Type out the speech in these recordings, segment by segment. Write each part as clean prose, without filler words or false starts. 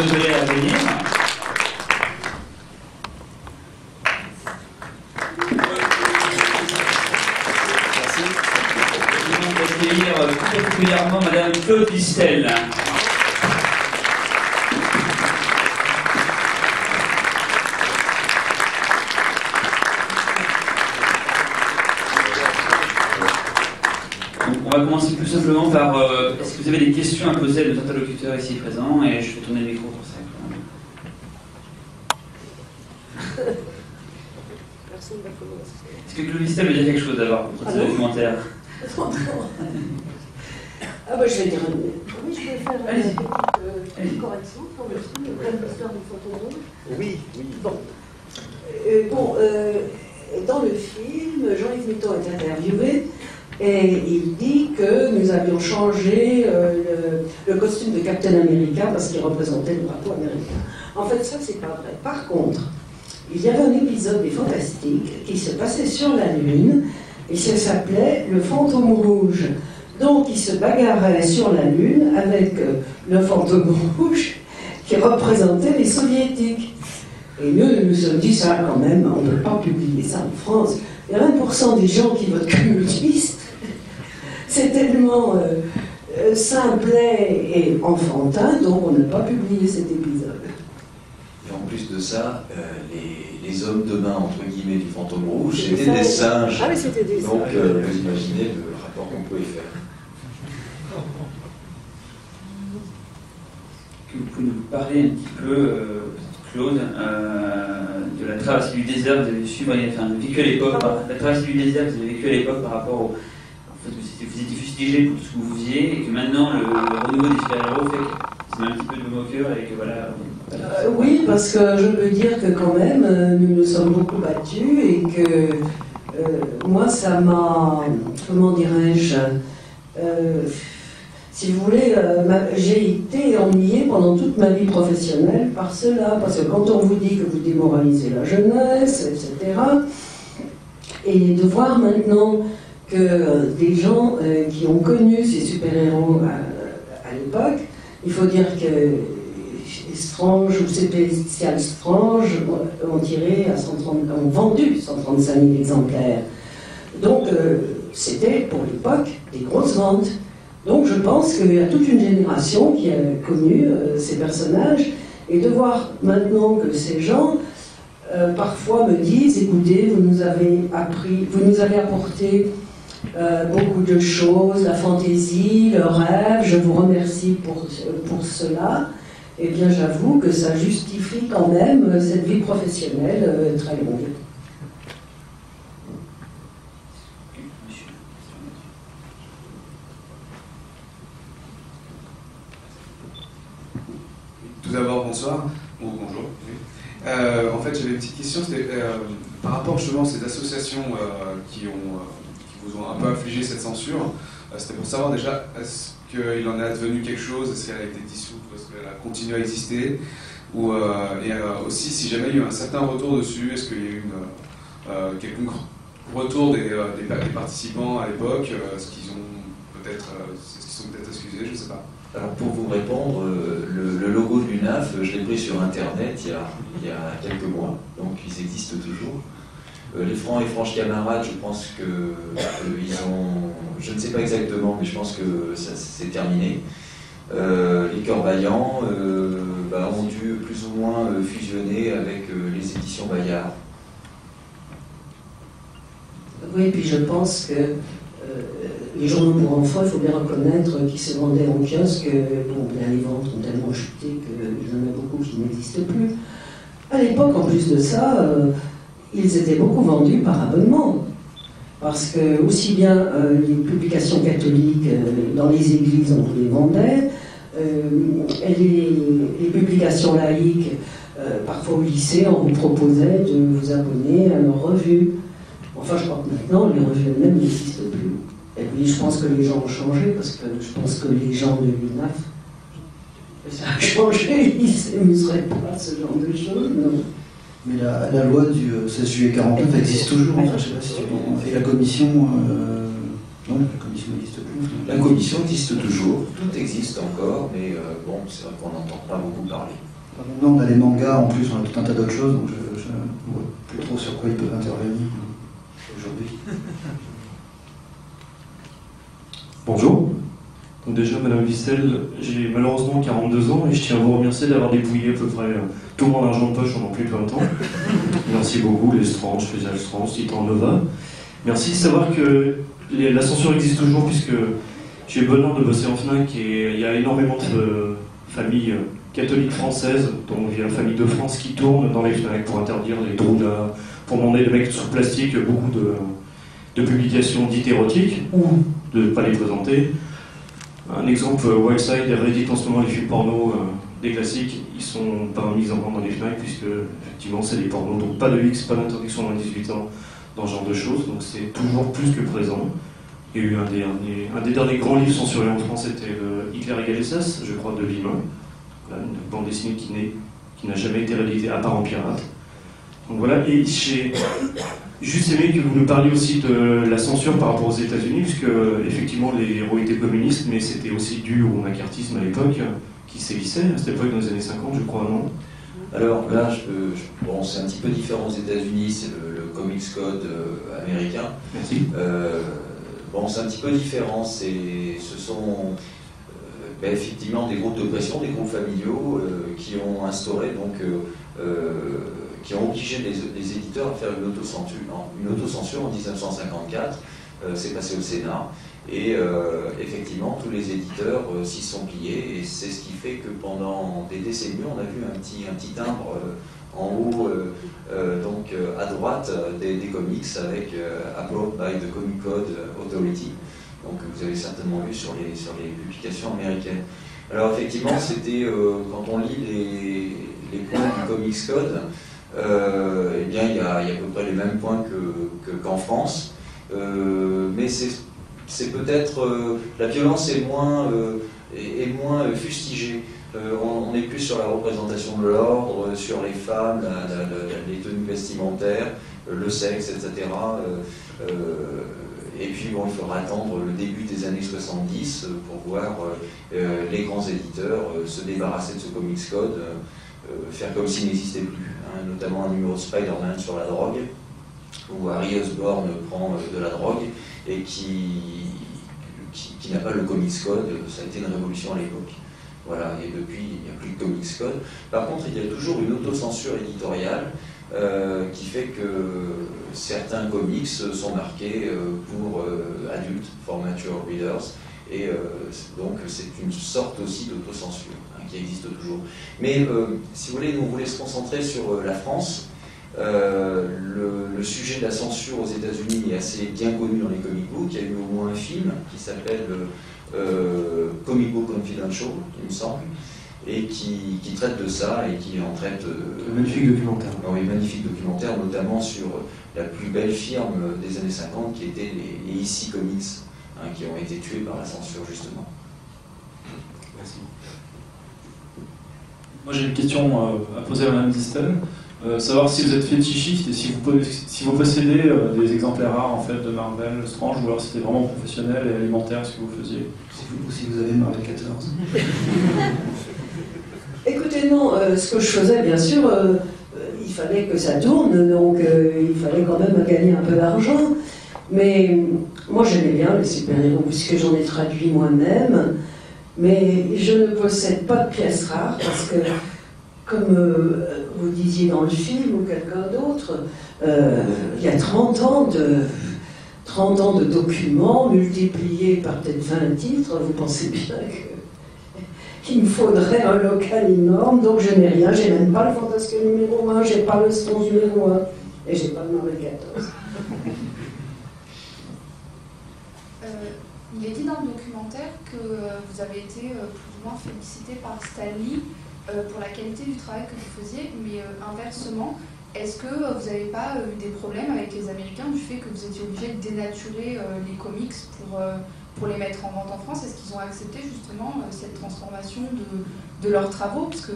Beaujolais à venir. Merci. Je demande d'accueillir tout particulièrement Madame Claude Bistel. On va commencer plus simplement par est-ce que vous avez des questions à poser à nos interlocuteurs ici présents, et je vais tourner le micro pour ça. Personne va commencer. Est-ce que Claude Bistel veut dire quelque chose d'abord pour ce documentaire? Ah bah je vais dire oui, je vais faire une petite correction sur le film, l'histoire du photo rouge. Oui, oui. Bon, dans le film, Jean-Yves Mitton est interviewé et il dit que nous avions changé le costume de Captain America parce qu'il représentait le drapeau américain. En fait, ça, c'est pas vrai. Par contre, il y avait un épisode des Fantastiques qui se passait sur la Lune et ça s'appelait Le Fantôme Rouge. Donc, il se bagarrait sur la Lune avec le fantôme rouge qui représentait les Soviétiques. Et nous nous sommes dit, ça quand même, on ne peut pas publier ça en France. Il y a 20% des gens qui votent communistes. C'est tellement simplet et enfantin, donc on n'a pas publié cet épisode. Et en plus de ça, les hommes de main, entre guillemets, du fantôme rouge, c'était des singes. Ah oui, c'était des singes. Donc, vous imaginez le rapport qu'on pouvait faire. Que vous pouvez nous parler un petit peu, Claude, de la traversée du désert que vous avez suivi, enfin, vécu à l'époque, la traversée du désert que vous avez vécu à l'époque par rapport au. En fait, vous étiez fustigé pour tout ce que vous faisiez, et que maintenant le renouveau des super-héros fait que c'est un petit peu de vos moqueurs et que voilà. Oui, parce que je peux dire que quand même, nous nous sommes beaucoup battus et que moi, ça m'a. Comment dirais-je si vous voulez, j'ai été ennuyée pendant toute ma vie professionnelle par cela, parce que quand on vous dit que vous démoralisez la jeunesse, etc., et de voir maintenant que des gens qui ont connu ces super-héros à l'époque, il faut dire que Strange ou Spécial Strange ont vendu 135 000 exemplaires. Donc c'était pour l'époque des grosses ventes. Donc je pense qu'il y a toute une génération qui a connu ces personnages, et de voir maintenant que ces gens parfois me disent, écoutez, vous nous avez apporté beaucoup de choses, la fantaisie, le rêve, je vous remercie pour cela. Eh bien j'avoue que ça justifie quand même cette vie professionnelle très longue. Tout d'abord, bonsoir, ou bonjour. Oui. En fait, j'avais une petite question, c'était par rapport justement à ces associations qui vous ont un peu infligé cette censure. C'était pour savoir déjà, est-ce qu'il en est advenu quelque chose, est-ce qu'elle a été dissoute, est-ce qu'elle a continué à exister, ou, et aussi si jamais il y a eu un certain retour dessus, est-ce qu'il y a eu quelconque retour des participants à l'époque, est-ce qu'ils sont peut-être excusés, je ne sais pas. Alors pour vous répondre, le logo de l'UNAF, je l'ai pris sur internet il y a quelques mois, donc ils existent toujours. Les Francs et Franches Camarades, je pense que ils ont, je ne sais pas exactement, mais je pense que ça c'est terminé. Les Cœurs Vaillants ont dû plus ou moins fusionner avec les éditions Bayard. Oui, puis je pense que les journaux pour enfants, il faut bien reconnaître qu'ils se vendaient en kiosque. Bon, bien les ventes ont tellement chuté qu'il y en a beaucoup qui n'existent plus. À l'époque, en plus de ça, ils étaient beaucoup vendus par abonnement. Parce que aussi bien les publications catholiques dans les églises, on les vendait, et les publications laïques, parfois au lycée, on vous proposait de vous abonner à nos revues. Enfin, je crois que maintenant, les revues elles-mêmes n'existent plus. Et puis, je pense que les gens ont changé, parce que je pense que les gens de l'UNAF, ça a changé, ils ne s'amuseraient pas à ce genre de choses, non. Mais la loi du 16 juillet 49 existe toujours, enfin, je ne sais pas si tu comprends. Et la commission, non, la commission n'existe plus. La commission existe toujours, tout existe encore, mais bon, c'est vrai qu'on n'entend pas beaucoup parler. Maintenant, on a les mangas, en plus, on a tout un tas d'autres choses, donc je ne vois plus trop sur quoi ils peuvent intervenir aujourd'hui. Bonjour. Donc déjà, Madame Vissel, j'ai malheureusement 42 ans et je tiens à vous remercier d'avoir dépouillé à peu près tout mon argent de poche pendant plus de 20 ans. Merci beaucoup, les Strange, les Alstrange, Titan Nova. Merci de savoir que la censure existe toujours, puisque j'ai le bonheur de bosser en FNAC et il y a énormément de familles catholiques françaises, dont il y a la famille de France qui tourne dans les FNAC pour interdire les Droulas, pour demander des mecs sous plastique beaucoup de publications dites érotiques, ou de ne pas les présenter. Un exemple, Wildside réédite en ce moment les films porno des classiques, ils sont pas mis en vente dans les FNAC puisque effectivement c'est des pornos, donc pas de X, pas d'interdiction dans les 18 ans dans ce genre de choses, donc c'est toujours plus que présent. Il y a eu un des derniers grands livres censurés en France, c'était Hitler égale SS, je crois, de Villemin, une bande dessinée qui n'a jamais été rééditée à part en pirate. Donc voilà, et j'ai juste aimé que vous nous parliez aussi de la censure par rapport aux États-Unis, puisque effectivement les héros étaient communistes, mais c'était aussi dû au macartisme à l'époque, qui sévissait à cette époque dans les années 50, je crois, non? Alors là, bon, c'est un petit peu différent aux États-Unis, c'est le Comics Code américain. Merci. Bon, c'est un petit peu différent, ce sont effectivement des groupes de pression, des groupes familiaux qui ont instauré, donc, qui ont obligé les éditeurs à faire une autocensure en 1954. C'est passé au Sénat. Et effectivement, tous les éditeurs s'y sont pliés, et c'est ce qui fait que pendant des décennies, on a vu un petit timbre en haut, donc à droite des comics avec Approved by the Comic Code Authority. Donc vous avez certainement vu sur les publications américaines. Alors effectivement, c'était quand on lit les points du Comics Code, eh bien il y a à peu près les mêmes points qu'en France, mais c'est peut-être la violence est moins fustigée. On est plus sur la représentation de l'ordre, sur les femmes, les tenues vestimentaires, le sexe, etc. Et puis bon, il faudra attendre le début des années 70 pour voir les grands éditeurs se débarrasser de ce Comics Code, faire comme s'il n'existait plus, hein, notamment un numéro de Spider-Man sur la drogue, où Harry Osborn prend de la drogue et qui n'a pas le Comics Code. Ça a été une révolution à l'époque. Voilà, et depuis, il n'y a plus de Comics Code. Par contre, il y a toujours une autocensure éditoriale qui fait que certains comics sont marqués pour adultes, for mature readers, et donc c'est une sorte aussi d'autocensure qui existe toujours. Mais si vous voulez, nous on voulait se concentrer sur la France. Le sujet de la censure aux États-Unis est assez bien connu dans les comic books. Il y a eu au moins un film qui s'appelle Comic Book Confidential, il me semble, et qui traite de ça et qui en traite. Un magnifique documentaire. Oui, magnifique documentaire, notamment sur la plus belle firme des années 50 qui était les EC Comics, hein, qui ont été tués par la censure justement. Merci. Moi j'ai une question à poser à Mme Distel. Savoir si vous êtes fétichiste et si vous possédez des exemplaires rares en fait de Marvel, Strange, ou alors si c'était vraiment professionnel et alimentaire ce que vous faisiez. Si vous avez Marvel 14. Écoutez, non, ce que je faisais, bien sûr, il fallait que ça tourne, donc il fallait quand même gagner un peu d'argent. Mais moi j'aimais bien les super-héros, puisque j'en ai traduit moi-même, mais je ne possède pas de pièces rares, parce que comme vous disiez dans le film, ou quelqu'un d'autre, il y a 30 ans de documents multipliés par peut-être 20 titres, vous pensez bien qu'il me faudrait un local énorme, donc je n'ai rien, j'ai même pas le Fantasque numéro 1, j'ai pas le Strange numéro 1, et j'ai pas le Marvel 14. Il est dit dans le documentaire que vous avez été plus ou moins félicité par Stan Lee pour la qualité du travail que vous faisiez, mais inversement, est-ce que vous n'avez pas eu des problèmes avec les Américains du fait que vous étiez obligé de dénaturer les comics pour les mettre en vente en France? Est-ce qu'ils ont accepté justement cette transformation de leurs travaux? Parce que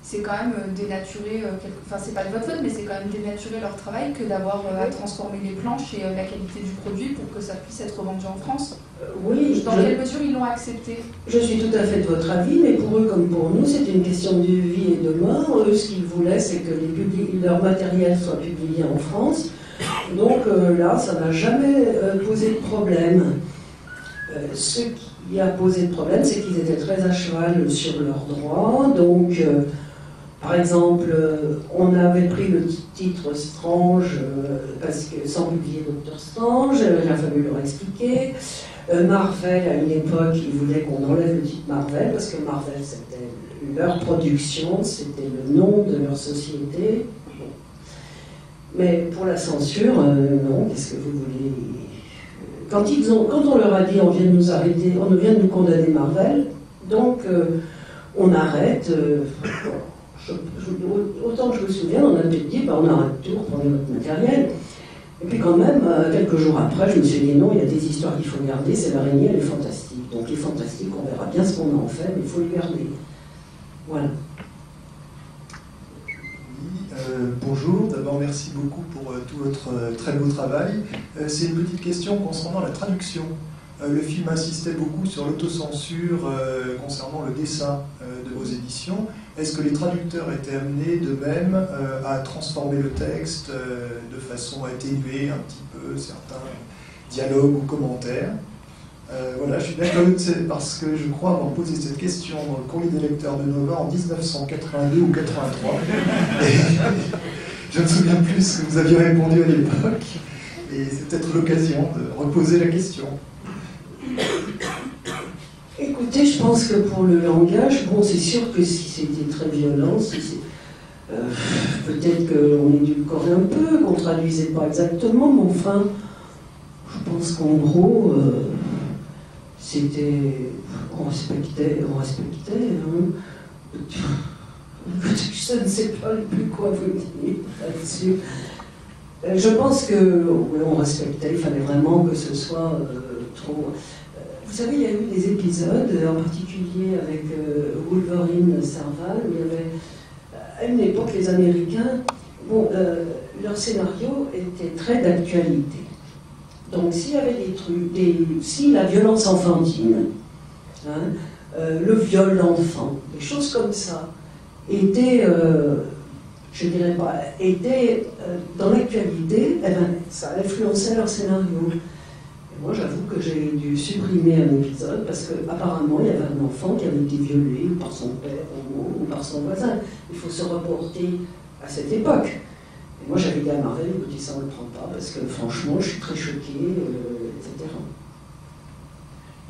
c'est quand même dénaturer, enfin c'est pas de votre faute, mais c'est quand même dénaturer leur travail que d'avoir à transformer les planches et la qualité du produit pour que ça puisse être vendu en France. Oui. Dans quelle mesure ils l'ont accepté? Je suis tout à fait de votre avis, mais pour eux comme pour nous, c'est une question de vie et de mort. Eux, ce qu'ils voulaient, c'est que leur matériel soit publié en France. Donc là, ça n'a jamais posé de problème. Ce qui a posé de problème, c'est qu'ils étaient très à cheval sur leurs droits. Donc, par exemple, on avait pris le titre Strange parce que sans publier Dr Strange, il a fallu leur expliquer. Marvel, à une époque, ils voulaient qu'on enlève le titre Marvel parce que Marvel, c'était leur production, c'était le nom de leur société. Mais pour la censure, non, qu'est-ce que vous voulez? Quand on leur a dit on vient de nous arrêter, on vient de nous condamner Marvel, donc on arrête. Autant que je me souviens, on a dit on arrête tout, reprenez notre matériel. Et puis quand même, quelques jours après, je me suis dit non, il y a des histoires qu'il faut garder, c'est l'araignée, elle est fantastique. Donc les fantastiques, on verra bien ce qu'on en fait, mais il faut les garder. Voilà. Bonjour, d'abord merci beaucoup pour tout votre très beau travail. C'est une petite question concernant la traduction. Le film insistait beaucoup sur l'autocensure concernant le dessin de vos éditions. Est-ce que les traducteurs étaient amenés de même à transformer le texte de façon à atténuer un petit peu certains dialogues ou commentaires? Voilà, je suis bien curieux parce que je crois avoir posé cette question dans le courrier des lecteurs de Nova en 1982 ou 83. Et je me souviens plus ce que vous aviez répondu à l'époque. Et c'est peut-être l'occasion de reposer la question. Écoutez, je pense que pour le langage, bon, c'est sûr que si c'était très violent, peut-être qu'on édulcorait un peu, qu'on ne traduisait pas exactement, mais enfin, je pense qu'en gros, c'était... On respectait. Hein. Je ne sais pas plus quoi vous dire là-dessus. Je pense qu'on respectait, il fallait vraiment que ce soit trop... Vous savez, il y a eu des épisodes, en particulier avec Wolverine Serval, où il y avait, à une époque, les Américains, bon, leur scénario était très d'actualité. Donc, s'il y avait des trucs, si la violence enfantine, hein, le viol d'enfants, des choses comme ça, étaient, je dirais pas, étaient dans l'actualité, eh ben, ça influençait leur scénario. Moi, j'avoue que j'ai dû supprimer un épisode parce qu'apparemment, il y avait un enfant qui avait été violé par son père ou par son voisin. Il faut se reporter à cette époque. Et moi, j'avais dit à Marvel, écoutez, ça, on ne le prend pas parce que franchement, je suis très choquée, etc.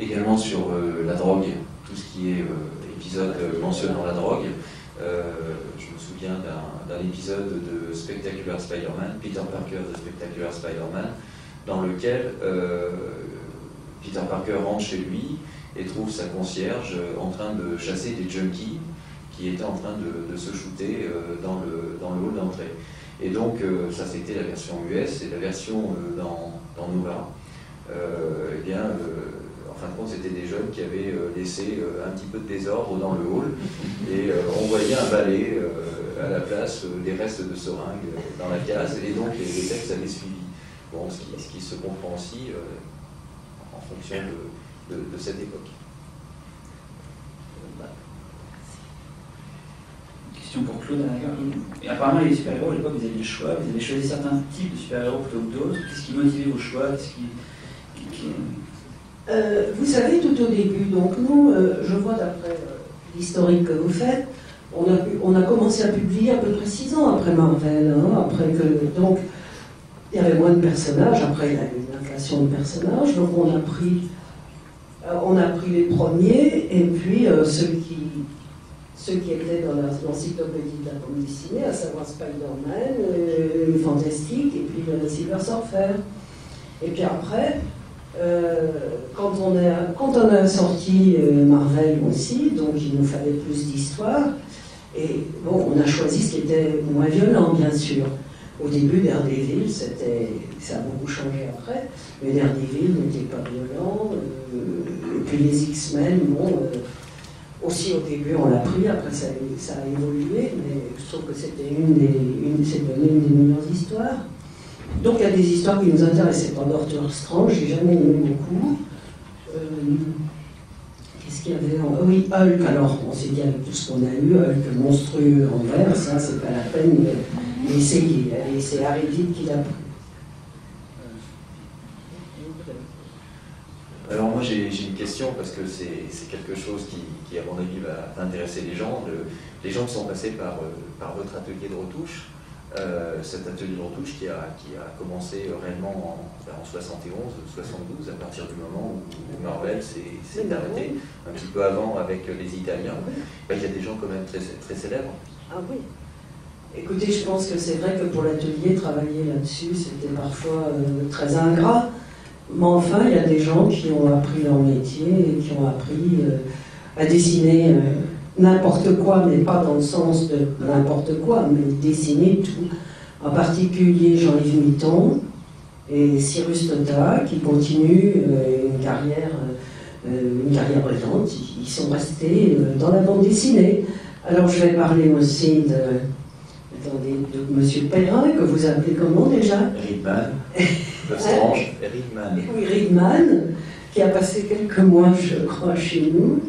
Également sur la drogue, tout ce qui est épisode mentionnant la drogue. Je me souviens d'un épisode de Spectacular Spider-Man, Peter Parker de Spectacular Spider-Man, dans lequel Peter Parker rentre chez lui et trouve sa concierge en train de chasser des junkies qui étaient en train de se shooter dans le hall d'entrée. Et donc, ça c'était la version US, et la version dans Nova, eh bien, en fin de compte, c'était des jeunes qui avaient laissé un petit peu de désordre dans le hall, et on voyait un balai à la place des restes de seringues dans la case, et donc les textes avaient suivi. Bon, ce qui se comprend aussi en fonction de cette époque. Une question pour Claude. Et apparemment, les super-héros, à l'époque, vous aviez le choix, vous avez choisi certains types de super-héros plutôt que d'autres. Qu'est-ce qui motivait vos choix? Vous savez, tout au début, donc nous, je vois d'après l'historique que vous faites, on a commencé à publier à peu près 6 ans après Marvel, hein, donc il y avait moins de personnages, après il y a eu une inflation de personnages, donc on a pris les premiers, et puis ceux qui étaient dans l'encyclopédie de la bande dessinée, à savoir Spider-Man, les Fantastiques, et puis le Silver Surfer. Et puis après, quand on a sorti Marvel aussi, donc il nous fallait plus d'histoire, et bon, on a choisi ce qui était moins violent, bien sûr. Au début, Daredevil, ça a beaucoup changé après, mais Daredevil n'était pas violent, et puis les X-Men, bon, Aussi au début on l'a pris, après ça a évolué, mais je trouve que c'était une des meilleures histoires. Donc il y a des histoires qui nous intéressaient pas. Doctor Strange, j'ai jamais aimé beaucoup. Qu'est-ce qu'il y avait oui, Hulk, alors on s'est dit avec tout ce qu'on a eu, Hulk monstrueux en vert, ça c'est pas la peine d'essayer. Et c'est Aridit qui l'a pris. Alors moi j'ai une question parce que c'est quelque chose qui à mon avis va intéresser les gens. Les gens qui sont passés par votre atelier de retouche, cet atelier de retouche qui a commencé réellement en 71, 72, à partir du moment où Marvel s'est arrêté, un petit peu avant avec les Italiens. Il y a des gens quand même très, très célèbres. Ah oui. Écoutez, je pense que c'est vrai que pour l'atelier, travailler là-dessus, c'était parfois très ingrat. Mais enfin, il y a des gens qui ont appris leur métier et qui ont appris à dessiner n'importe quoi, mais pas dans le sens de n'importe quoi, mais dessiner tout. En particulier Jean-Yves Mitton et Cyrus Tota, qui continuent une carrière brillante. Ils sont restés dans la bande dessinée. Alors je vais parler aussi de M. Perrin, que vous appelez comment déjà? Riedman. Strange, Riedman. Oui, Riedman, qui a passé quelques mois, je crois, chez nous.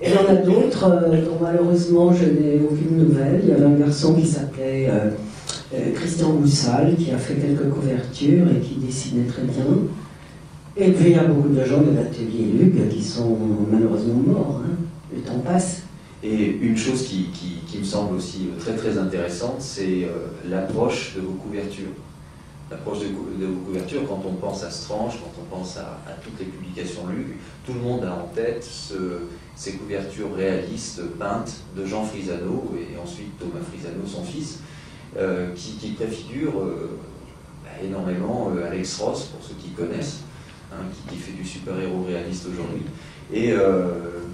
Et il y en a d'autres dont malheureusement je n'ai aucune nouvelle. Il y avait un garçon qui s'appelait Christian Boussal, qui a fait quelques couvertures et qui dessinait très bien. Et puis il y a beaucoup de gens de l'atelier Luc qui sont malheureusement morts. Hein. Le temps passe. Et une chose qui me semble aussi très très intéressante, c'est l'approche de vos couvertures. L'approche de vos couvertures, quand on pense à Strange, quand on pense à toutes les publications Luc, tout le monde a en tête ces couvertures réalistes peintes de Jean Frisano et ensuite Thomas Frisano, son fils, qui préfigurent énormément Alex Ross, pour ceux qui connaissent, hein, qui fait du super-héros réaliste aujourd'hui. Et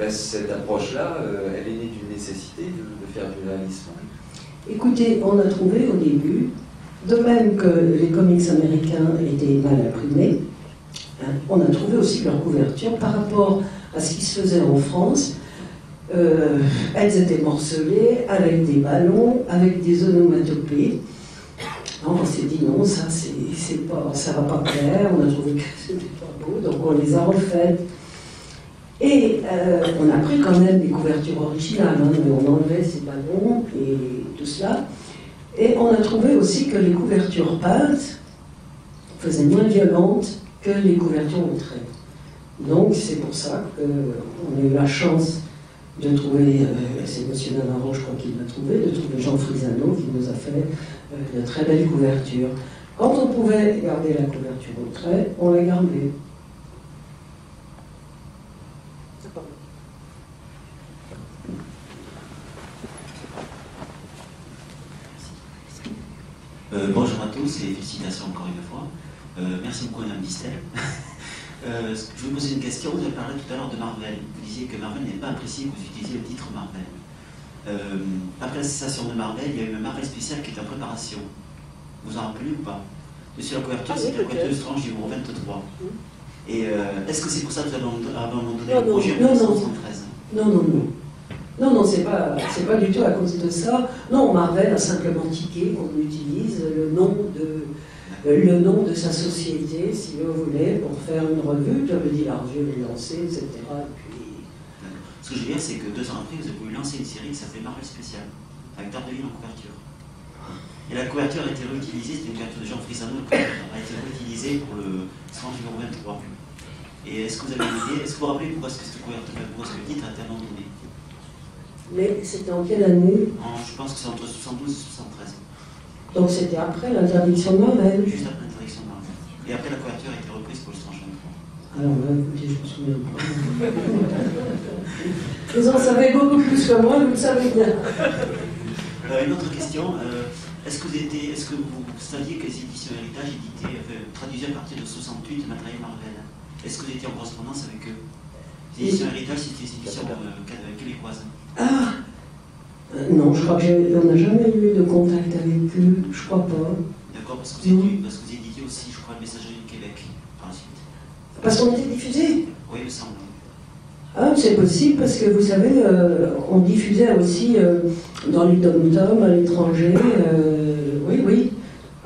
cette approche-là, elle est née d'une nécessité de faire du réalisme. Écoutez, on a trouvé au début, de même que les comics américains étaient mal imprimés, hein, on a trouvé aussi leur couverture par rapport à ce qui se faisait en France. Elles étaient morcelées avec des ballons, avec des onomatopées. Alors on s'est dit non, ça va pas plaire, on a trouvé que c'était pas beau, donc on les a refaites. Et on a pris quand même des couvertures originales, hein, mais on enlevait ces ballons et tout cela. Et on a trouvé aussi que les couvertures peintes faisaient moins violentes que les couvertures au trait. Donc c'est pour ça qu'on a eu la chance de trouver, c'est M. Navarro je crois qu'il l'a trouvé, de trouver Jean Frisano qui nous a fait de très belles couvertures. Quand on pouvait garder la couverture au trait, on la gardait. Bonjour à tous et félicitations encore une fois. Merci beaucoup Mme Distel. Je vais poser une question. Vous avez parlé tout à l'heure de Marvel. Vous disiez que Marvel n'est pas apprécié que vous utilisiez le titre Marvel. Après la cessation de Marvel, il y a eu un Marvel spécial qui est en préparation. Vous en rappelez ou pas? Sur la couverture, c'est la couverture de Strange numéro 23. Et est-ce que c'est pour ça que vous avez abandonné le projet en 1973? Non, c'est pas du tout à cause de ça. Non, Marvel a simplement tiqué qu'on utilise le nom de sa société, si vous voulez, pour faire une revue. J'avais dit Larvieux est lancé, etc. Et puis... Ce que je veux dire, c'est que 2 ans après, vous avez voulu lancer une série qui s'appelait Marvel Spécial, avec Daredevil en couverture. Et la couverture a été réutilisée, c'était une couverture de Jean Frisano, a été réutilisée pour le Strange numéro 23. Et est-ce que vous avez une idée, est-ce que vous vous rappelez pourquoi est-ce que cette couverture, pourquoi est-ce que le titre a été abandonné? Mais c'était en quelle année? Je pense que c'est entre 72 et 73. Donc c'était après l'interdiction de Marvel? Juste après l'interdiction de Marvel. Et après la couverture a été reprise pour le Strange 23. Alors là, écoutez, je me souviens pas. Vous en savez beaucoup plus que moi, vous le savez bien. Une autre question. Est-ce que vous saviez que les éditions Héritage traduisaient à partir de 68 le matériel Marvel? Est-ce que vous étiez en correspondance avec eux? Les éditions Héritage, c'était des éditions québécoises. Ah non, je crois qu'on n'a jamais eu de contact avec eux, je crois pas. D'accord, parce que vous éditiez aussi, je crois, le Messagerie du Québec, par la suite. Parce qu'on était diffusé? Oui, il me semble. Ah, c'est possible parce que vous savez, on diffusait aussi dans les dom-toms à l'étranger. Oui, oui.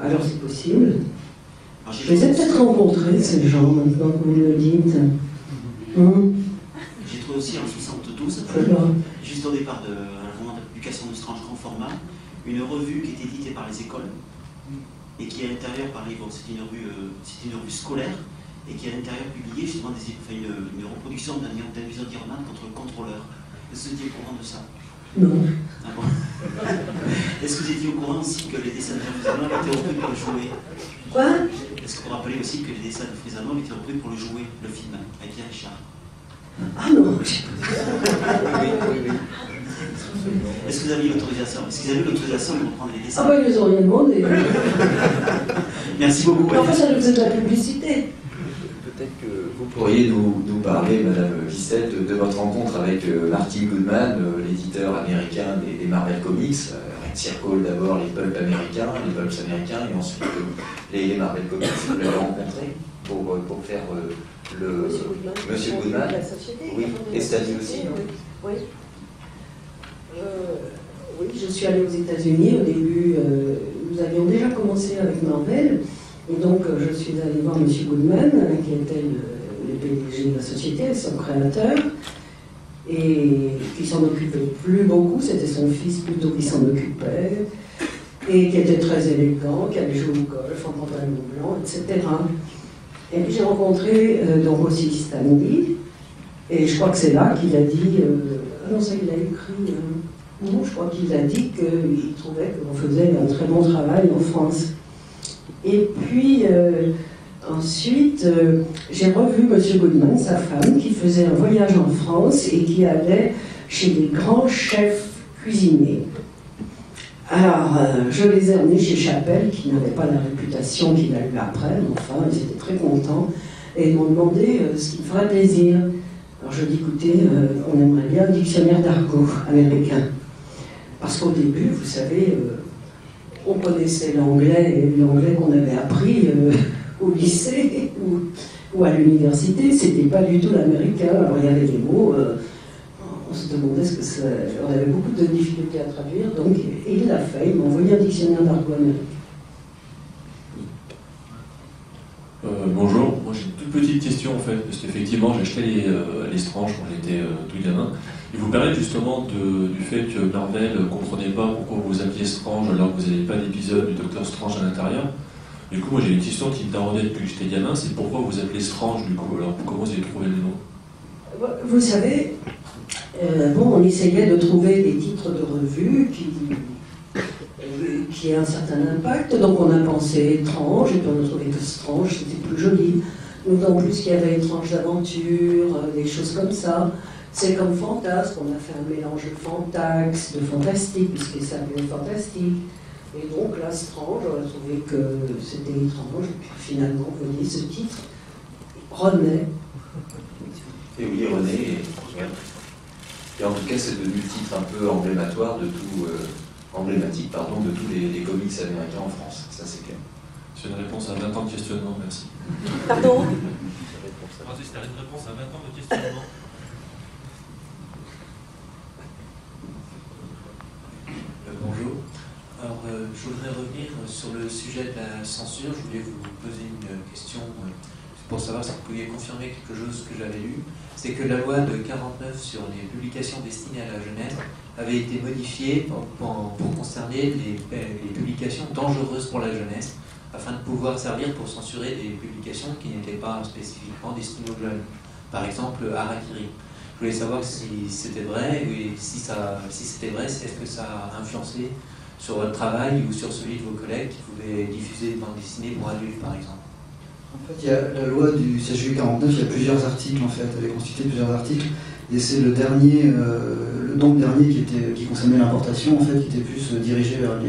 Alors c'est possible. Je les ai peut-être rencontrés, ces gens, maintenant que vous le dites. J'ai trouvé aussi en 72, juste au départ de la moment de publication de Strange grand format, une revue qui était éditée par les écoles et qui à l'intérieur, pareil, bon, c'était une revue scolaire et qui à l'intérieur publiait justement une reproduction d'un épisode d'Iron contre le contrôleur. Est-ce que vous étiez au courant de ça? Non. Ah bon. Est-ce que vous étiez au courant aussi que les dessins de Frisano étaient repris pour le jouer? Quoi? Est-ce que vous rappelez aussi que les dessins de Frisano étaient repris pour le jouer, le film, avec Pierre Richard? Ah non. Oui. Est-ce que vous aviez l'autorisation? Est-ce qu'ils avaient l'autorisation de reprendre les dessins? Ah bah ils ont rien demandé. Merci beaucoup. Enfin, ça nous faisait de la publicité. Peut-être que vous pourriez nous parler, Madame Gisèle, de votre rencontre avec Martin Goodman, l'éditeur américain des Marvel Comics, Red Circle d'abord, les pulps américains, et ensuite les Marvel Comics. Vous l'avez rencontré pour faire Monsieur Goodman. La société, oui, et Stanley aussi. Oui. Oui, je suis allée aux États-Unis au début. Nous avions déjà commencé avec Marvel. Et donc, je suis allée voir M. Goodman, qui était le PDG de la société, son créateur, et qui s'en occupait plus beaucoup, c'était son fils plutôt qui s'en occupait, et qui était très élégant, qui allait jouer au golf en pantalon blanc, etc. Et puis j'ai rencontré donc aussi Stanley, et je crois que c'est là qu'il a dit, ah non, ça il a écrit, non, je crois qu'il a dit qu'il trouvait qu'on faisait un très bon travail en France. Et puis, ensuite, j'ai revu M. Goodman, sa femme, qui faisait un voyage en France et qui allait chez des grands chefs cuisiniers. Alors, je les ai emmenés chez Chappelle, qui n'avait pas la réputation qu'il a eue après, mais enfin, ils étaient très contents, et ils m'ont demandé ce qui me ferait plaisir. Alors, je dis, écoutez, on aimerait bien un dictionnaire d'argot américain. Parce qu'au début, vous savez... on connaissait l'anglais, et l'anglais qu'on avait appris au lycée ou à l'université, c'était pas du tout l'américain. Alors il y avait des mots, on se demandait ce que ça... On avait beaucoup de difficultés à traduire, donc et il l'a fait, il m'a envoyé un dictionnaire d'argot américain. Bonjour, moi j'ai une toute petite question en fait, parce qu'effectivement j'ai acheté les Strange quand j'étais tout gamin. Et vous parlez justement du fait que Marvel ne comprenait pas pourquoi vous appeliez Strange alors que vous n'avez pas d'épisode du Docteur Strange à l'intérieur. Du coup, moi j'ai une question qui me taraudait depuis que j'étais gamin, c'est pourquoi vous appelez Strange du coup? Alors comment vous avez trouvé le nom? Vous savez, on essayait de trouver des titres de revues qui aient un certain impact, donc on a pensé étrange, et puis on a trouvé que Strange c'était plus joli. D'autant plus qu'il y avait étrange d'aventure, des choses comme ça. C'est comme fantasque, on a fait un mélange de fantax, de fantastique, puisque ça s'appelait fantastique. Et donc là, Strange, on a trouvé que c'était étrange, et puis finalement, vous voyez, ce titre renaît. Et oui, René, et en tout cas, c'est devenu le titre un peu emblématique de tous les comics américains en France, ça c'est clair. C'est une réponse à 20 ans de questionnement, merci. Pardon? C'était une réponse à 20 ans de questionnement. Bonjour. Alors, je voudrais revenir sur le sujet de la censure. Je voulais vous poser une question pour savoir si vous pouviez confirmer quelque chose que j'avais lu. C'est que la loi de 49 sur les publications destinées à la jeunesse avait été modifiée pour concerner les publications dangereuses pour la jeunesse, afin de pouvoir servir pour censurer des publications qui n'étaient pas spécifiquement destinées aux jeunes. Par exemple, Harakiri. Je voulais savoir si c'était vrai, et si c'était vrai, est-ce que ça a influencé sur votre travail ou sur celui de vos collègues qui pouvaient diffuser des bandes dessinées pour adultes, par exemple? En fait, il y a la loi du 16 juillet 49, il y a plusieurs articles, en fait, elle avait constitué plusieurs articles, et c'est le dernier, qui concernait l'importation, en fait, qui était plus dirigé vers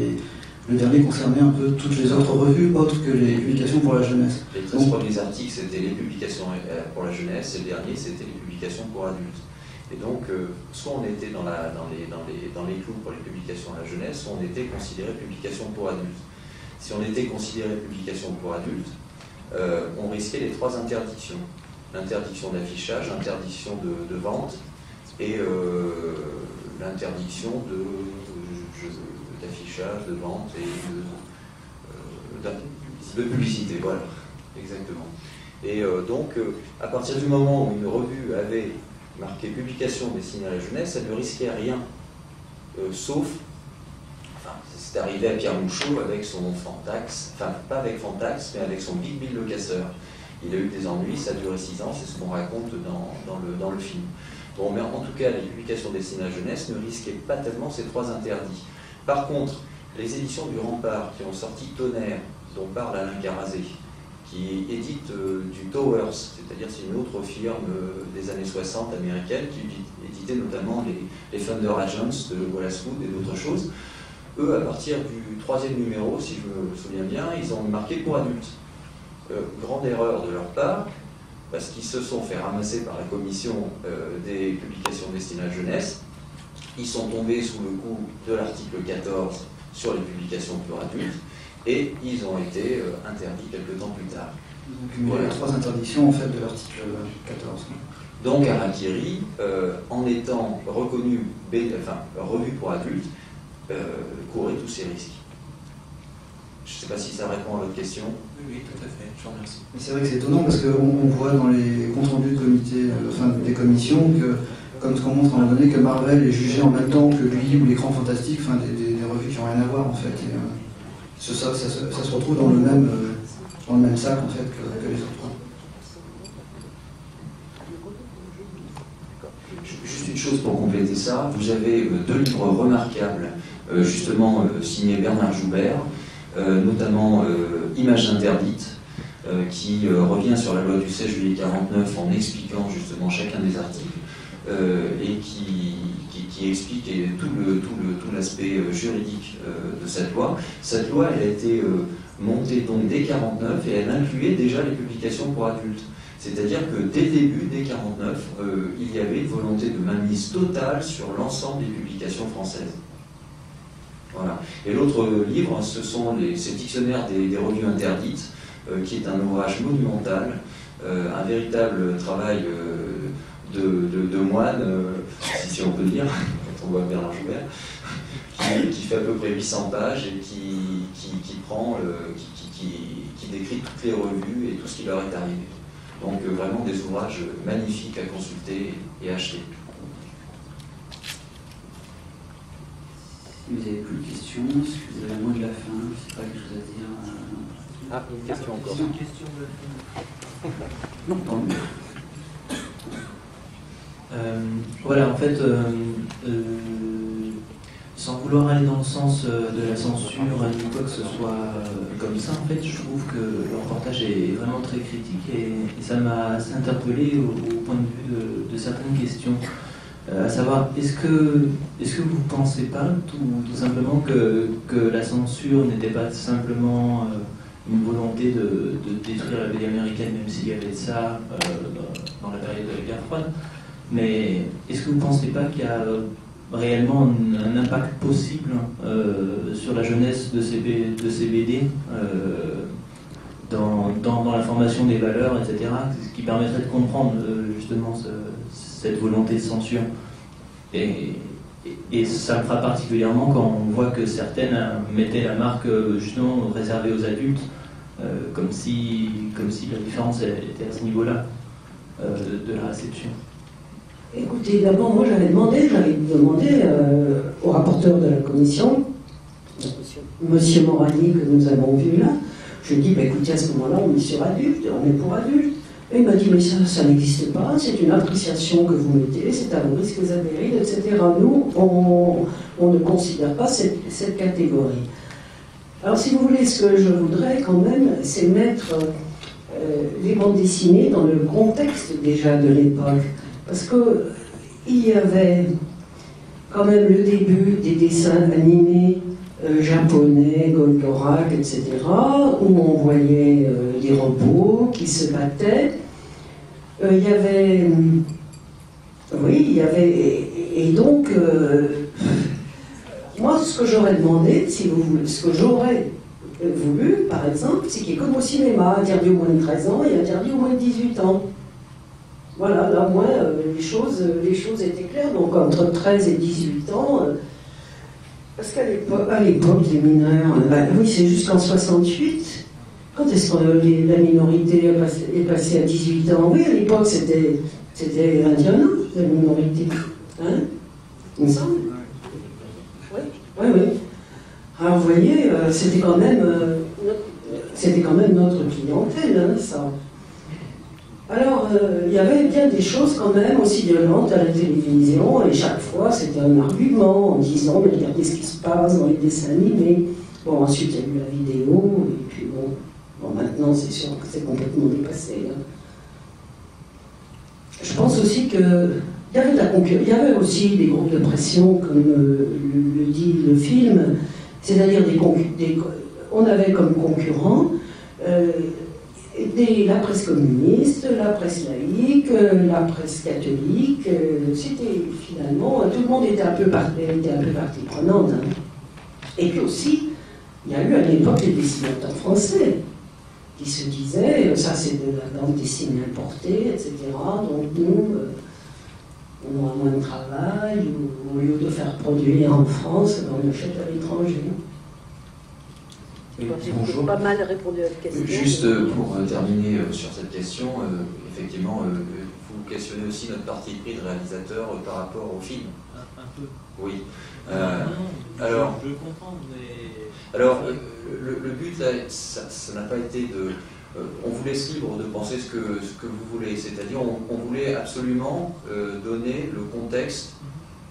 le dernier concernait un peu toutes les autres revues, autres que les publications pour la jeunesse. Les 13 premiers articles, c'était les publications pour la jeunesse, et le dernier, c'était les publications pour adultes. Et donc, soit on était dans les clous pour les publications à la jeunesse, soit on était considéré publication pour adultes. Si on était considéré publication pour adultes, on risquait les 3 interdictions. l'interdiction d'affichage, l'interdiction de vente et l'interdiction d'affichage, de vente et de publicité, voilà, exactement. Et donc, à partir du moment où une revue avait marqué publication destinée à la jeunesse, elle ne risquait rien, sauf, enfin, c'est arrivé à Pierre Mouchot avec son Fantax, enfin, pas avec Fantax, mais avec son Big Bill le casseur. Il a eu des ennuis, ça a duré 6 ans, c'est ce qu'on raconte dans le film. Bon, mais en tout cas, les publications destinées à la jeunesse ne risquaient pas tellement ces 3 interdits. Par contre, les éditions du Rempart qui ont sorti Tonnerre, dont parle Alain Carazé, qui édite du Towers, c'est-à-dire c'est une autre firme des années 60 américaine qui éditait notamment les Thunder Agents de Wallace Wood et d'autres choses. Eux, à partir du 3e numéro, si je me souviens bien, ils ont marqué pour adultes. Grande erreur de leur part, parce qu'ils se sont fait ramasser par la commission des publications destinées à la jeunesse. Ils sont tombés sous le coup de l'article 14 sur les publications pour adultes, et ils ont été interdits quelques temps plus tard. Voilà. 3 interdictions en fait de l'article 14. Donc Harakiri, en étant reconnu, revu pour adultes, courait tous ces risques. Je ne sais pas si ça répond à votre question. Oui, tout à fait, je vous remercie. C'est vrai que c'est étonnant parce qu'on voit dans les comptes rendus de comité, des commissions, que, comme ce qu'on montre à un moment donné, que Marvel est jugé en même temps que lui ou l'écran fantastique, enfin des revues qui n'ont rien à voir en fait. Et, ça se retrouve dans le même sac en fait que les autres. Juste une chose pour compléter ça, vous avez 2 livres remarquables, justement signés Bernard Joubert, notamment Images interdites, qui revient sur la loi du 16 juillet 49 en expliquant justement chacun des articles, et qui explique tout l'aspect juridique de cette loi. Cette loi, elle a été montée donc dès 49 et elle incluait déjà les publications pour adultes. C'est-à-dire que dès le début, dès 49, il y avait une volonté de mainmise totale sur l'ensemble des publications françaises. Voilà. Et l'autre livre, c'est Dictionnaire des revues interdites, qui est un ouvrage monumental, un véritable travail de moine, si on peut dire, quand on voit Bernard Joubert, qui fait à peu près 800 pages et qui décrit toutes les revues et tout ce qui leur est arrivé. Donc vraiment des ouvrages magnifiques à consulter et acheter. Si vous n'avez plus de questions, si vous avez un mot de la fin, je ne sais pas quelque chose à dire. Ah, une question encore. Une question de la fin. Non, tant mieux. Voilà, en fait, sans vouloir aller dans le sens de la censure ni quoi que ce soit comme ça, en fait, je trouve que le reportage est vraiment très critique et ça m'a assez interpellé au point de vue de certaines questions. À savoir, est-ce que vous ne pensez pas tout simplement que la censure n'était pas simplement une volonté de détruire la BD américaine, même s'il y avait ça dans la période de la guerre froide, mais est-ce que vous ne pensez pas qu'il y a réellement un impact possible sur la jeunesse de ces BD dans la formation des valeurs, etc., ce qui permettrait de comprendre justement cette volonté de censure. Et ça me frappe particulièrement quand on voit que certaines mettaient la marque justement réservée aux adultes, comme si la différence était à ce niveau-là de la réception. Écoutez, d'abord, moi j'avais demandé au rapporteur de la commission, Monsieur Morani, que nous avons vu là, je lui ai dit, écoutez, à ce moment-là, on est sur adulte, on est pour adultes. Et il m'a dit, mais ça n'existe pas, c'est une appréciation que vous mettez, c'est à vos risques et périls, etc. Nous, on ne considère pas cette catégorie. Alors, si vous voulez, ce que je voudrais quand même, c'est mettre les bandes dessinées dans le contexte déjà de l'époque. Parce qu'il y avait quand même le début des dessins animés japonais, Goldorak, etc., où on voyait des robots qui se battaient. Il y avait... Et donc, moi, ce que j'aurais demandé, si vous voulez, ce que j'aurais voulu, par exemple, c'est qu'il y ait comme au cinéma, interdit au moins de 13 ans et interdit au moins de 18 ans. Voilà, là, au moins, les choses étaient claires. Donc, entre 13 et 18 ans, parce qu'à l'époque, les mineurs, oui, c'est jusqu'en 68. Quand est-ce que la minorité est passée à 18 ans? Oui, à l'époque, c'était 21 ans, la minorité. Hein? Il me semble. Oui, oui, oui. Alors, vous voyez, c'était quand même notre clientèle, hein, ça. Alors, il y avait bien des choses quand même aussi violentes à la télévision, et chaque fois c'était un argument en disant mais regardez ce qui se passe dans les dessins animés. Bon, ensuite il y a eu la vidéo, et puis bon maintenant c'est sûr que c'est complètement dépassé. Hein. Je pense aussi qu'il y avait de la concurrence, il y avait aussi des groupes de pression, comme le dit le film, c'est-à-dire on avait comme concurrents la presse communiste, la presse laïque, la presse catholique, c'était finalement, tout le monde était un peu partie prenante. Hein. Et puis aussi, il y a eu à l'époque des dessinateurs français qui se disaient, ça c'est de la bande dessinée importée, etc. Donc nous, on aura moins de travail, ou au lieu de faire produire en France, on achète à l'étranger. Bonjour. Pas mal répondu à la question. Juste pour terminer sur cette question, effectivement, vous questionnez aussi notre parti pris de réalisateur par rapport au film. Un peu. Oui. Alors, je comprends, mais... Alors, le but, là, ça n'a pas été de... on vous laisse libre de penser ce que vous voulez. C'est-à-dire, on voulait absolument donner le contexte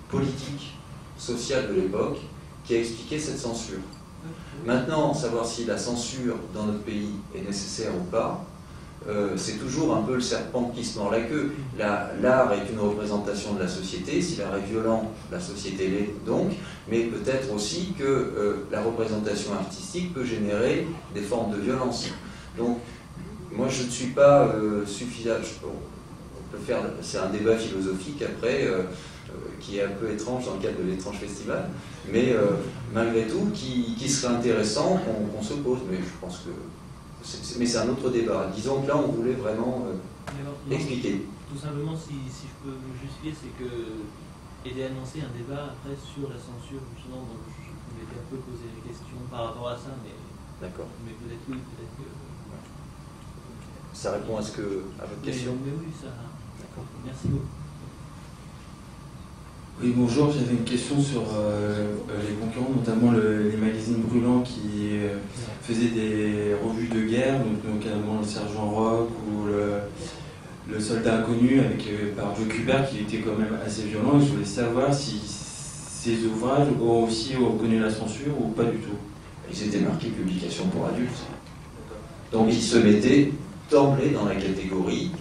politique, social de l'époque qui a expliqué cette censure. Maintenant, savoir si la censure dans notre pays est nécessaire ou pas, c'est toujours un peu le serpent qui se mord la queue. L'art est une représentation de la société, si l'art est violent, la société l'est donc, mais peut-être aussi que la représentation artistique peut générer des formes de violence. Donc, moi je ne suis pas suffisant, on peut faire, c'est un débat philosophique après, qui est un peu étrange dans le cadre de l'étrange festival, mais malgré tout, qui serait intéressant qu'on se pose. Mais je pense que mais c'est un autre débat. Disons que là, on voulait vraiment expliquer. Tout simplement, si je peux me justifier, c'est que aider à annoncer un débat après sur la censure, justement, donc je m'étais un peu posé des questions par rapport à ça, mais d'accord. Mais peut-être oui, peut-être que... Ça répond à votre question. Mais oui, ça... D'accord. Merci beaucoup. Oui, bonjour, j'avais une question sur les concurrents, notamment les magazines brûlants qui faisaient des revues de guerre, donc notamment le Sergent Rock ou le Soldat Inconnu par Joe Kubert, qui était quand même assez violent, et je voulais savoir si ces ouvrages ont aussi reconnu la censure ou pas du tout. Ils étaient marqués publication pour adultes. Donc ils se mettaient d'emblée dans la catégorie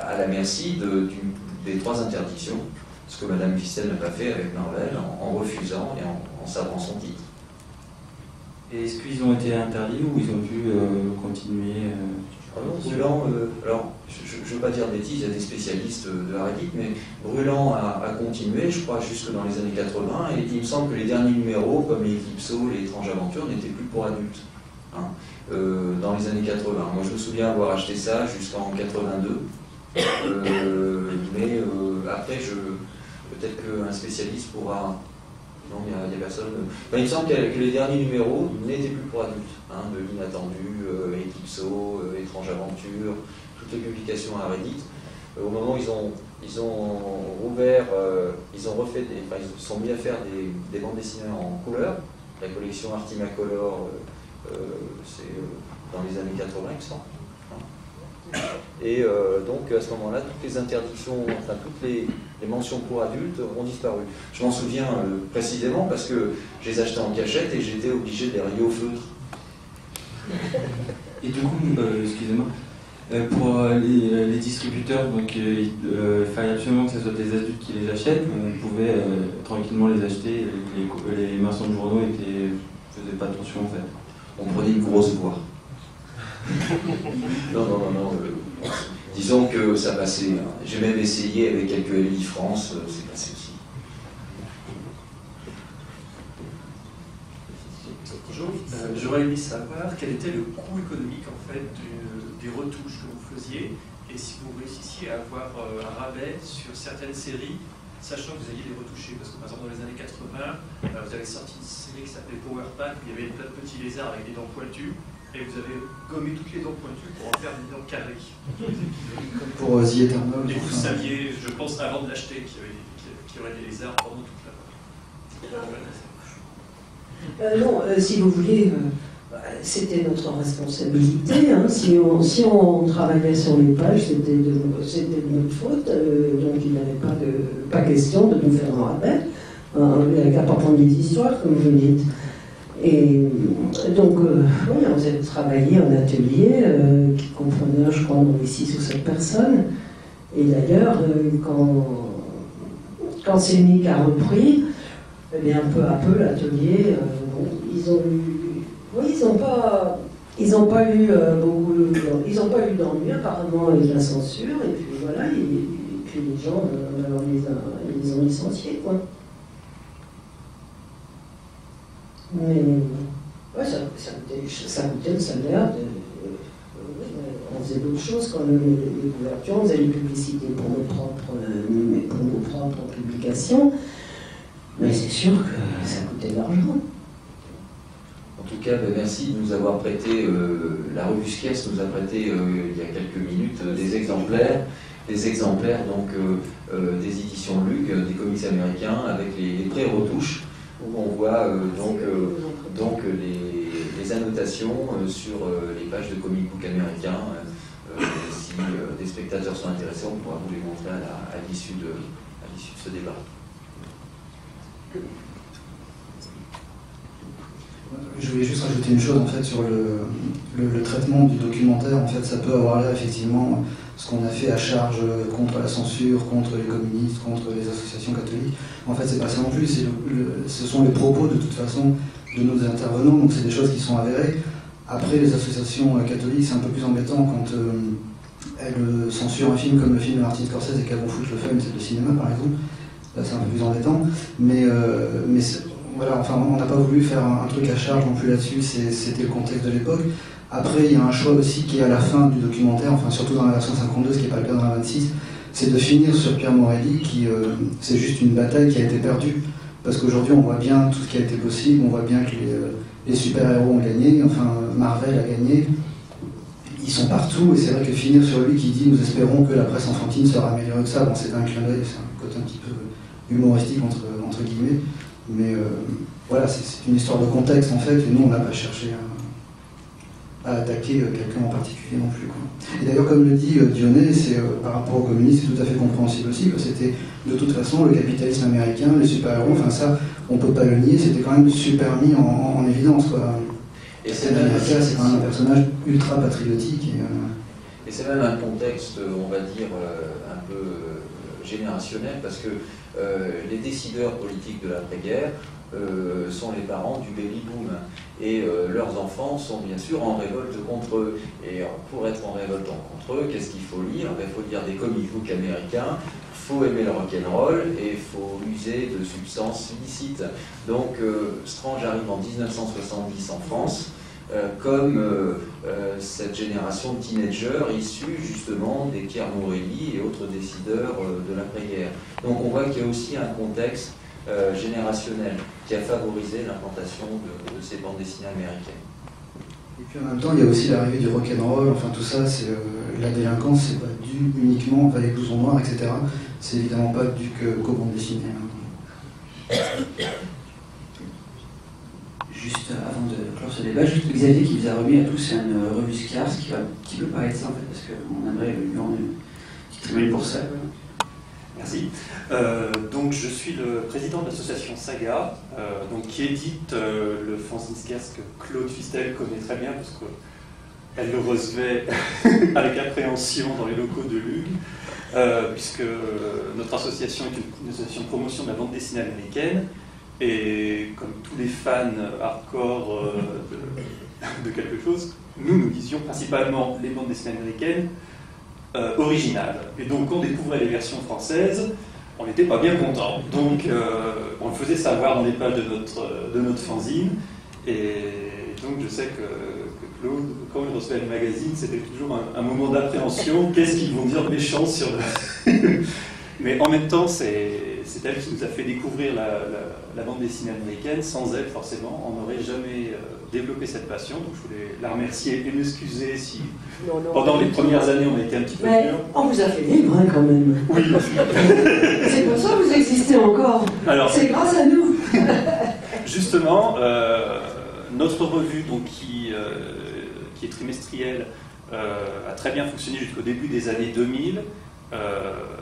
à la merci des 3 interdictions, ce que Madame Vistel n'a pas fait avec Marvel, en refusant et en sabrant son titre. Et est-ce qu'ils ont été interdits ou ils ont pu continuer Brûlant, alors je ne veux pas dire de bêtises, il y a des spécialistes de la Reddit, mais Brûlant a continué, je crois, jusque dans les années 80, et il me semble que les derniers numéros, comme les Eclipso, les Étranges Aventures, n'étaient plus pour adultes. Hein, dans les années 80. Moi, je me souviens avoir acheté ça jusqu'en 82. Mais après, peut-être qu'un spécialiste pourra... Non, il n'y a personne... Enfin, il me semble que les derniers numéros n'étaient plus pour adultes. Hein, de l'Inattendu, Eclipso, Étrange Aventure, toutes les publications à Reddit. Au moment où ils ont rouvert, ils se sont mis à faire des bandes dessinées en couleur. La collection Artimacolor, c'est dans les années 80, il me semble. Et donc à ce moment-là, toutes les interdictions, enfin toutes les mentions pour adultes ont disparu. Je m'en souviens précisément parce que je les achetais en cachette et j'étais obligé de les rayer au feutre. Et du coup, excusez-moi, pour les distributeurs, donc il fallait absolument que ce soit des adultes qui les achètent, mais on pouvait tranquillement les acheter, les marchands de journaux ne faisaient pas attention en fait. On prenait une grosse voix. Non. Disons que ça passait. J'ai même essayé avec quelques LI France, c'est passé aussi. Bonjour, j'aurais aimé savoir quel était le coût économique en fait du des retouches que vous faisiez, et si vous réussissiez à avoir un rabais sur certaines séries, sachant que vous alliez les retoucher. Parce que par exemple dans les années 80, vous avez sorti une série qui s'appelait Power Pack, où il y avait plein de petits lézards avec des dents pointues, et vous avez gommé toutes les dents pointues pour en faire des dents carrées. Comme pour The Eternal. Et vous saviez, je pense, avant de l'acheter, qu'il y aurait des lézards pendant toute la... Non, si vous voulez, c'était notre responsabilité. Hein. Si on travaillait sur les pages, c'était de notre faute. Donc il n'avait pas question de nous faire un rappel. Il n'y a qu'à pas prendre des histoires, comme vous dites. Et donc, oui, on a travaillé en atelier qui comprenait, je crois, 6 ou 7 personnes. Et d'ailleurs, quand Scénic a repris, eh bien, peu à peu, l'atelier, ils n'ont pas eu d'ennui apparemment avec la censure, et puis voilà, et puis les gens, ils les ont licenciés, quoi. Mais ouais, ça coûtait le salaire on faisait d'autres choses quand les couvertures, on faisait les publicités pour nos propres publications. Mais c'est sûr que ça coûtait de l'argent. En tout cas, merci de nous avoir prêté, la revue Skers nous a prêté il y a quelques minutes des exemplaires donc, des éditions Luc, des comics américains, avec les pré-retouches, où on voit donc les annotations sur les pages de comic book américains. Si des spectateurs sont intéressés, on pourra vous les montrer à l'issue de ce débat. Je voulais juste rajouter une chose en fait sur le traitement du documentaire. En fait, ça peut avoir l'air effectivement ce qu'on a fait à charge contre la censure, contre les communistes, contre les associations catholiques. En fait, c'est pas ça non plus. Ce sont les propos de toute façon de nos intervenants. Donc, c'est des choses qui sont avérées. Après, les associations catholiques, c'est un peu plus embêtant quand elles censurent un film comme le film de Martin Scorsese et qu'elles vont foutre le fun, c'est le cinéma par exemple. Là, c'est un peu plus embêtant. Mais voilà, enfin, on n'a pas voulu faire un truc à charge non plus là-dessus, c'était le contexte de l'époque. Après, il y a un choix aussi qui est à la fin du documentaire, enfin surtout dans la version 52, ce qui n'est pas le cas dans la 26, c'est de finir sur Pierre Morelli, qui c'est juste une bataille qui a été perdue. Parce qu'aujourd'hui, on voit bien tout ce qui a été possible, on voit bien que les super-héros ont gagné, enfin Marvel a gagné, ils sont partout, et c'est vrai que finir sur lui qui dit « Nous espérons que la presse enfantine sera améliorée que ça », bon, c'est un clin d'œil, c'est un côté un petit peu humoristique entre guillemets. Mais voilà, c'est une histoire de contexte en fait, et nous on n'a pas cherché à attaquer quelqu'un en particulier non plus, quoi. Et d'ailleurs, comme le dit Dionnet, par rapport aux communistes, c'est tout à fait compréhensible aussi, que c'était de toute façon le capitalisme américain, les super-héros, enfin ça, on peut pas le nier, c'était quand même super mis en évidence, quoi. Et c'est quand même un personnage ultra patriotique. Et c'est même un contexte, on va dire, un peu générationnel, parce que les décideurs politiques de l'après-guerre sont les parents du baby-boom. Et leurs enfants sont bien sûr en révolte contre eux. Et pour être en révolte contre eux, qu'est-ce qu'il faut lire? Il faut lire des comic books américains, il faut aimer le rock'n'roll et il faut user de substances illicites. Donc Strange arrive en 1970 en France, comme cette génération de teenagers issus justement des Pierre Morelli et autres décideurs de l'après-guerre. Donc on voit qu'il y a aussi un contexte générationnel qui a favorisé l'implantation de ces bandes dessinées américaines. Et puis en même temps, il y a aussi l'arrivée du rock'n'roll, enfin tout ça, c'est la délinquance, c'est pas dû uniquement, enfin les blousons noirs, etc. C'est évidemment pas dû qu'aux bandes dessinées. Juste avant de clore ce débat, juste Xavier qui vous a remis à tous une revue Skers qui peut parler de ça en fait, parce qu'on aimerait lui rendre une petite tribune pour ça. Merci. Donc je suis le président de l'association Saga, donc, qui édite le fanzine Skers que Claude Fistel connaît très bien parce qu'elle le recevait avec appréhension dans les locaux de l'UG, puisque notre association est une association de promotion de la bande dessinée américaine. Et comme tous les fans hardcore de quelque chose, nous lisions principalement les bandes dessinées américaines originales. Et donc quand on découvrait les versions françaises, on n'était pas bien content. Donc on le faisait savoir dans les pages de notre fanzine. Et donc je sais que Claude, quand il recevait le magazine, c'était toujours un moment d'appréhension. Qu'est-ce qu'ils vont dire méchant sur le... Mais en même temps, c'est elle qui nous a fait découvrir la bande dessinée américaine. Sans elle, forcément, on n'aurait jamais développé cette passion. Donc je voulais la remercier et m'excuser si pendant les premières années on a été un petit peu Mais dur. on vous a fait vivre hein, quand même. Oui. C'est pour ça que vous existez encore. C'est grâce à nous. Justement, notre revue donc, qui est trimestrielle a très bien fonctionné jusqu'au début des années 2000.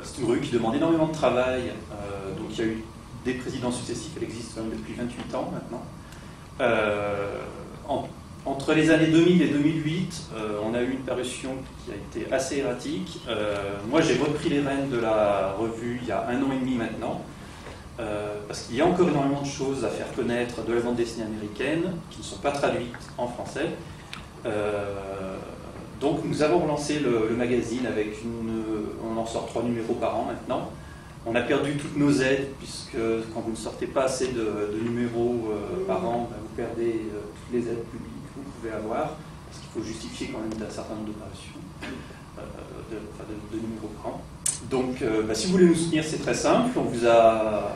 C'est une revue qui demande énormément de travail, donc il y a eu des présidents successifs, elle existe depuis 28 ans maintenant. Entre les années 2000 et 2008, on a eu une parution qui a été assez erratique. Moi j'ai repris les rênes de la revue il y a 1 an et demi maintenant, parce qu'il y a encore énormément de choses à faire connaître de la bande dessinée américaine qui ne sont pas traduites en français. Donc nous avons relancé le magazine avec on en sort 3 numéros par an maintenant. On a perdu toutes nos aides puisque quand vous ne sortez pas assez de numéros par an, vous perdez toutes les aides publiques que vous pouvez avoir parce qu'il faut justifier quand même d'un certain nombre d'opérations, de numéros par an. Donc si vous voulez nous soutenir, c'est très simple. On vous a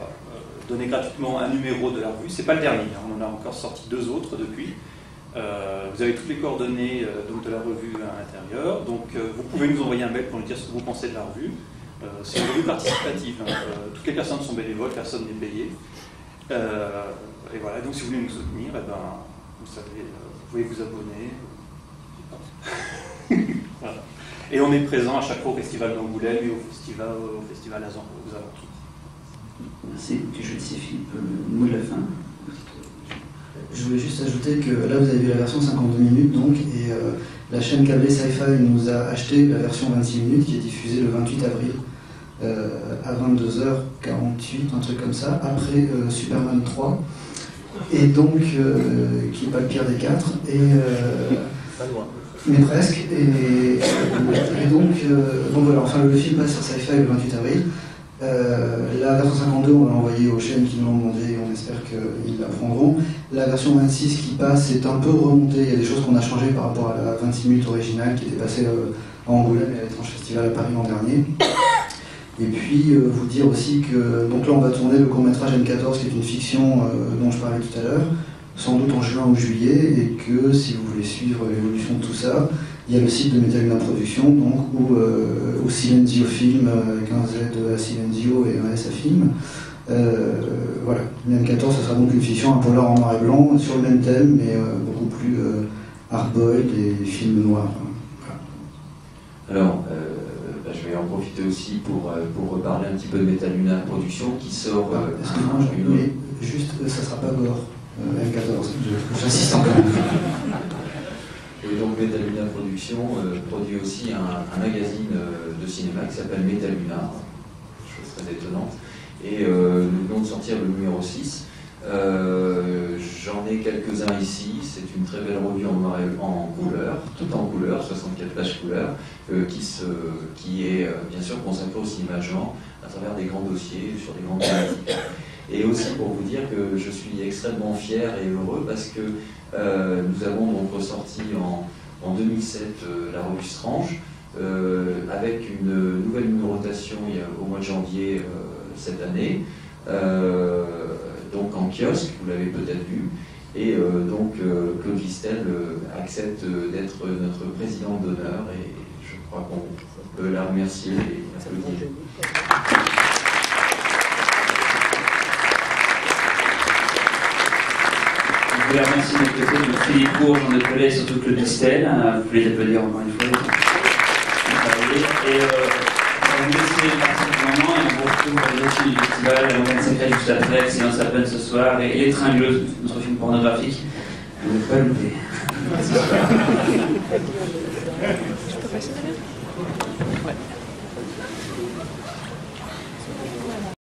donné gratuitement un numéro de la revue. C'est pas le dernier, hein. On en a encore sorti 2 autres depuis. Vous avez toutes les coordonnées donc de la revue à l'intérieur. Donc vous pouvez nous envoyer un mail pour nous dire ce que vous pensez de la revue. C'est une revue participative. Hein. Toutes les personnes sont bénévoles, personne n'est payé. Et voilà, donc si vous voulez nous soutenir, vous savez, vous pouvez vous abonner. Voilà. Et on est présent à chaque fois au Festival d'Angoulême et au Festival aux Alentours. Merci. Tu joues ici, Philippe, le mot de la fin. Je voulais juste ajouter que là vous avez vu la version 52 minutes donc, et la chaîne câblée Sci-Fi nous a acheté la version 26 minutes qui est diffusée le 28 avril à 22h48, un truc comme ça, après Superman 3, et donc qui n'est pas le pire des 4, Pas loin. mais presque, et donc voilà, enfin le film passe sur Sci-Fi le 28 avril. La version 52, on l'a envoyée aux chaînes qui nous l'ont demandé et on espère qu'ils la prendront. La version 26 qui passe est un peu remontée, il y a des choses qu'on a changées par rapport à la 26 minutes originale qui était passée à Angoulême et à l'étrange festival à Paris l'an dernier. Et puis vous dire aussi que donc là on va tourner le court-métrage M14 qui est une fiction dont je parlais tout à l'heure, sans doute en juin ou juillet, et que si vous voulez suivre l'évolution de tout ça, il y a le site de Metaluna Productions, donc, ou Silenzio Film, avec un Z à Silenzio et un S à Film. Voilà, M14, ce sera donc une fiction, un polar en noir et blanc, sur le même thème, mais beaucoup plus hard-boiled et film noir. Voilà. Alors, je vais en profiter aussi pour reparler un petit peu de Metaluna Productions qui sort... Excuse-moi, mais juste, ça sera pas gore, M14, j'insiste encore. Et donc Metaluna Productions produit aussi un magazine de cinéma qui s'appelle Metaluna, chose très étonnante, et nous venons de sortir le numéro 6. J'en ai quelques-uns ici, c'est une très belle revue en couleur, tout en couleur, 64 pages couleur, qui est bien sûr consacrée au cinéma genre à travers des grands dossiers sur des grandes thématiques. Et aussi pour vous dire que je suis extrêmement fier et heureux parce que nous avons donc ressorti en 2007 la revue Strange avec une nouvelle numérotation au mois de janvier cette année, donc en kiosque, vous l'avez peut-être vu, et donc Claude Listel accepte d'être notre président d'honneur et je crois qu'on peut la remercier et l'applaudir. Je voulais remercier de notre côté de Philippe Bourg, Jean de Pellet et surtout Claude Listel. Vous pouvez les applaudir encore une fois. Et on vous laisser particulièrement et on vous retrouve pour les autres du festival, la montagne sacrée juste après, Silence à peine ce soir, et Les Tringleuses, notre film pornographique. Ne pas le louper. Je peux passer derrière ? Ouais.